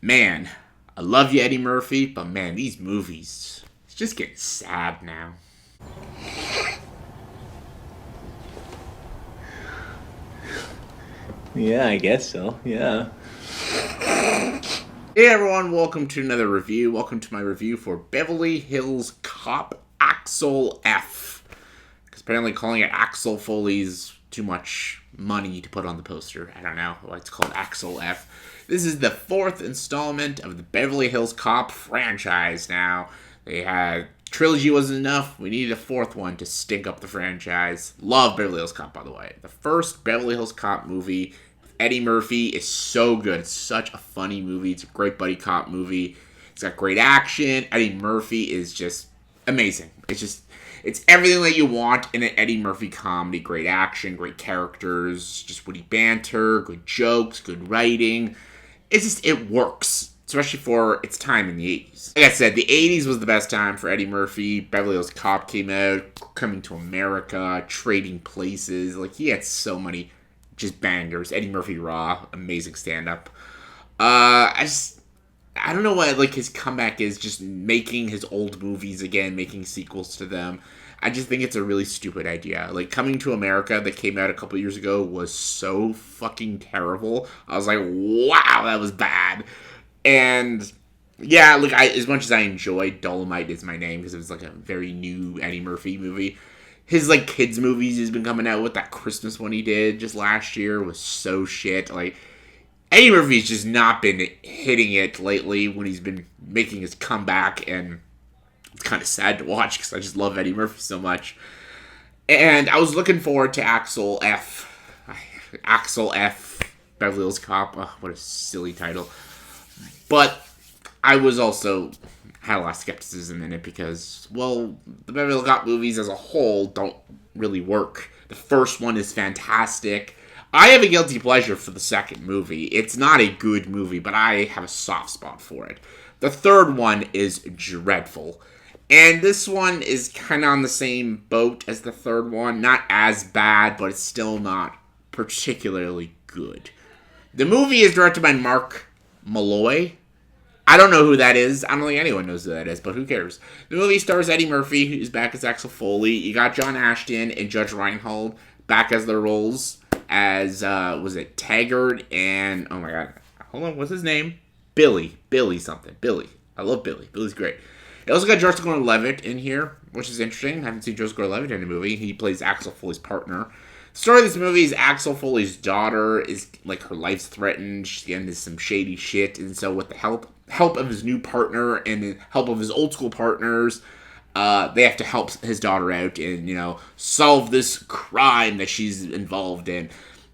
Man, I love you, Eddie Murphy, but man, these movies, it's just getting sad now. Yeah, I guess so. Yeah. Hey everyone, welcome to another review. Welcome to my review for Beverly Hills Cop Axel F. Because apparently calling it Axel Foley's too much money to put on the poster. I don't know why it's called Axel F. This is the fourth installment of the Beverly Hills Cop franchise now. They had trilogy wasn't enough. We needed a fourth one to stink up the franchise. Love Beverly Hills Cop, by the way. The first Beverly Hills Cop movie, Eddie Murphy, is so good. It's such a funny movie. It's a great buddy cop movie. It's got great action. Eddie Murphy is just amazing. It's everything that you want in an Eddie Murphy comedy. Great action, great characters, just witty banter, good jokes, good writing. It works, especially for its time in the 80s. Like I said, the 80s was the best time for Eddie Murphy. Beverly Hills Cop came out, Coming to America, Trading Places. Like, he had so many just bangers. Eddie Murphy Raw, amazing stand-up. I don't know what, like, his comeback is, just making his old movies again, making sequels to them. I just think it's a really stupid idea. Like, Coming to America that came out a couple years ago was so fucking terrible. I was like, wow, that was bad. And yeah, like, as much as I enjoyed Dolomite Is My Name, because it was like a very new Eddie Murphy movie, his like kids movies he's been coming out with, that Christmas one he did just last year was so shit. Like, Eddie Murphy's just not been hitting it lately when he's been making his comeback, and it's kind of sad to watch because I just love Eddie Murphy so much. And I was looking forward to Axel F. Axel F. Beverly Hills Cop. Oh, what a silly title. But I was also had a lot of skepticism in it because, well, the Beverly Hills Cop movies as a whole don't really work. The first one is fantastic. I have a guilty pleasure for the second movie. It's not a good movie, but I have a soft spot for it. The third one is dreadful. And this one is kind of on the same boat as the third one. Not as bad, but it's still not particularly good. The movie is directed by Mark Malloy. I don't know who that is. I don't think anyone knows who that is, but who cares? The movie stars Eddie Murphy, who's back as Axel Foley. You got John Ashton and Judge Reinhold back as their roles as, was it Taggart and, oh my god, hold on, what's his name? Billy something. Billy. I love Billy. Billy's great. It also got Joseph Gordon-Levitt in here, which is interesting. I haven't seen Joseph Gordon-Levitt in a movie. He plays Axel Foley's partner. The story of this movie is Axel Foley's daughter is, like, her life's threatened. She's getting into some shady shit, and so with the help of his new partner and the help of his old school partners, they have to help his daughter out and, solve this crime that she's involved in.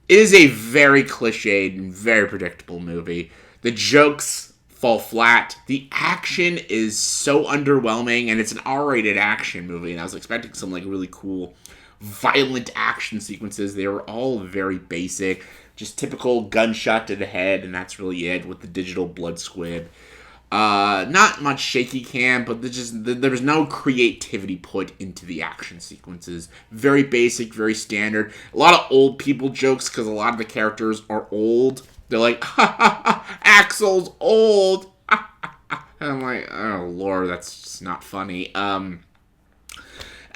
It is a very cliched and very predictable movie. The jokes fall flat. The action is so underwhelming, and it's an R-rated action movie, and I was expecting some, like, really cool violent action sequences. They were all very basic. Just typical gunshot to the head, and that's really it with the digital blood squid. Not much shaky cam, but there was no creativity put into the action sequences. Very basic, very standard. A lot of old people jokes because a lot of the characters are old. They're like, ha ha ha, Axel's old. And I'm like, oh lord, that's just not funny. And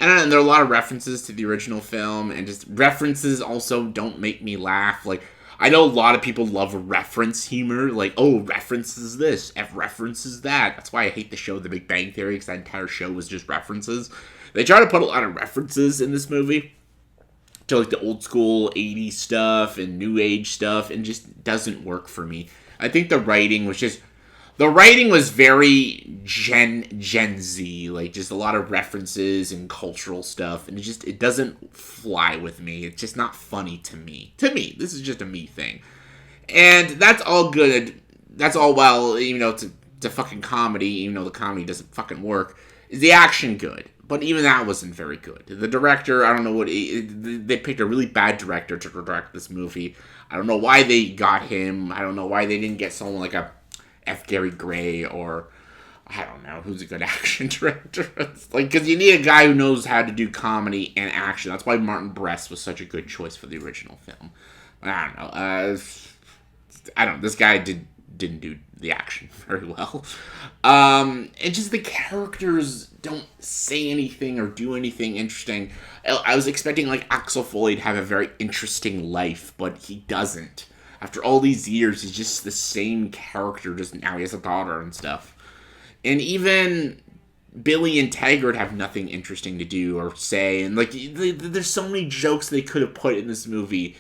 there are a lot of references to the original film, and just references also don't make me laugh. Like, I know a lot of people love reference humor, like, oh, references this, F references that. That's why I hate the show The Big Bang Theory, because that entire show was just references. They try to put a lot of references in this movie to, like, the old school 80s stuff and new age stuff, and just doesn't work for me. I think the writing was very Gen Z, like just a lot of references and cultural stuff, and it doesn't fly with me. It's just not funny to me. This is just a me thing, and that's all good. That's all well, it's a fucking comedy, even though the comedy doesn't fucking work. Is the action good? But even that wasn't very good. The director, I don't know they picked a really bad director to direct this movie. I don't know why they got him. I don't know why they didn't get someone like a F. Gary Gray, or I don't know who's a good action director. Like, because you need a guy who knows how to do comedy and action. That's why Martin Brest was such a good choice for the original film. I don't know. This guy didn't do the action very well. And just the characters don't say anything or do anything interesting. I was expecting like Axel Foley to have a very interesting life, but he doesn't. After all these years, he's just the same character, just now he has a daughter and stuff. And even Billy and Taggart have nothing interesting to do or say, and like there's so many jokes they could have put in this movie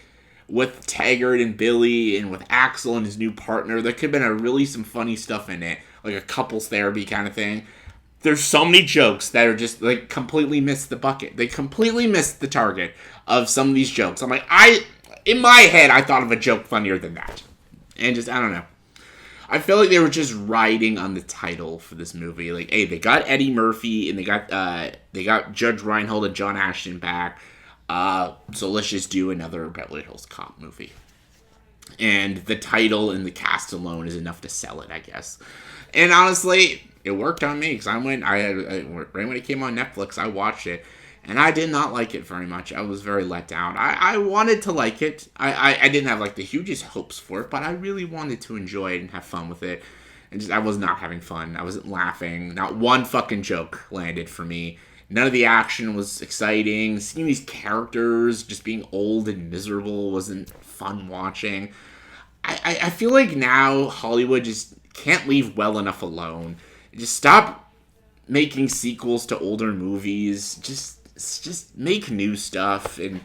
with Taggart and Billy and with Axel and his new partner. There could have been some funny stuff in it, like a couples therapy kind of thing. There's so many jokes that are just like completely missed the bucket. They completely missed the target of some of these jokes. I'm like, in my head, I thought of a joke funnier than that, and just I don't know. I feel like they were just riding on the title for this movie. Like, hey, they got Eddie Murphy and they got Judge Reinhold and John Ashton back. So let's just do another Beverly Hills Cop movie. And the title and the cast alone is enough to sell it, I guess. And honestly, it worked on me because right when it came on Netflix, I watched it. And I did not like it very much. I was very let down. I wanted to like it. I didn't have like the hugest hopes for it, but I really wanted to enjoy it and have fun with it. And just I was not having fun. I wasn't laughing. Not one fucking joke landed for me. None of the action was exciting. Seeing these characters just being old and miserable wasn't fun watching. I feel like now Hollywood just can't leave well enough alone. Just stop making sequels to older movies. Just make new stuff. And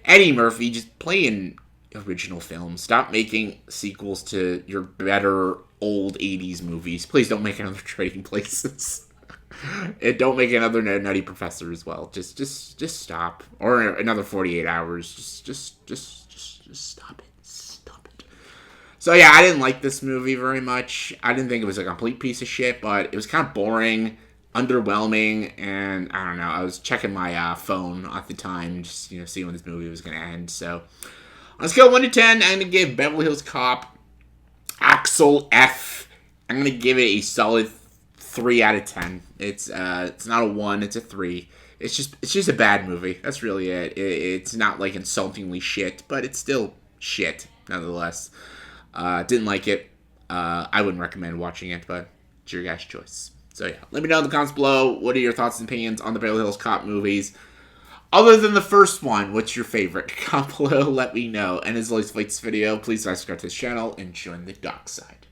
Eddie Murphy, just play in original films. Stop making sequels to your better old 80s movies. Please don't make another Trading Places. And don't make another Nutty Professor as well. Just stop. Or another 48 Hours. Just stop it. Stop it. So yeah, I didn't like this movie very much. I didn't think it was a complete piece of shit, but it was kind of boring, underwhelming, and I don't know. I was checking my phone at the time, just seeing when this movie was going to end. So on a scale of 1 to 10, I'm going to give Beverly Hills Cop Axel F. I'm going to give it a solid 3 out of 10. It's not a 1, it's a 3. It's just a bad movie. That's really it. It's not like insultingly shit, but it's still shit nonetheless. Didn't like it. I wouldn't recommend watching it, but it's your guys' choice. So yeah, let me know in the comments below. What are your thoughts and opinions on the Beverly Hills Cop movies? Other than the first one, what's your favorite? Comment below, let me know. And as always, like this video, please subscribe to this channel and join the dark side.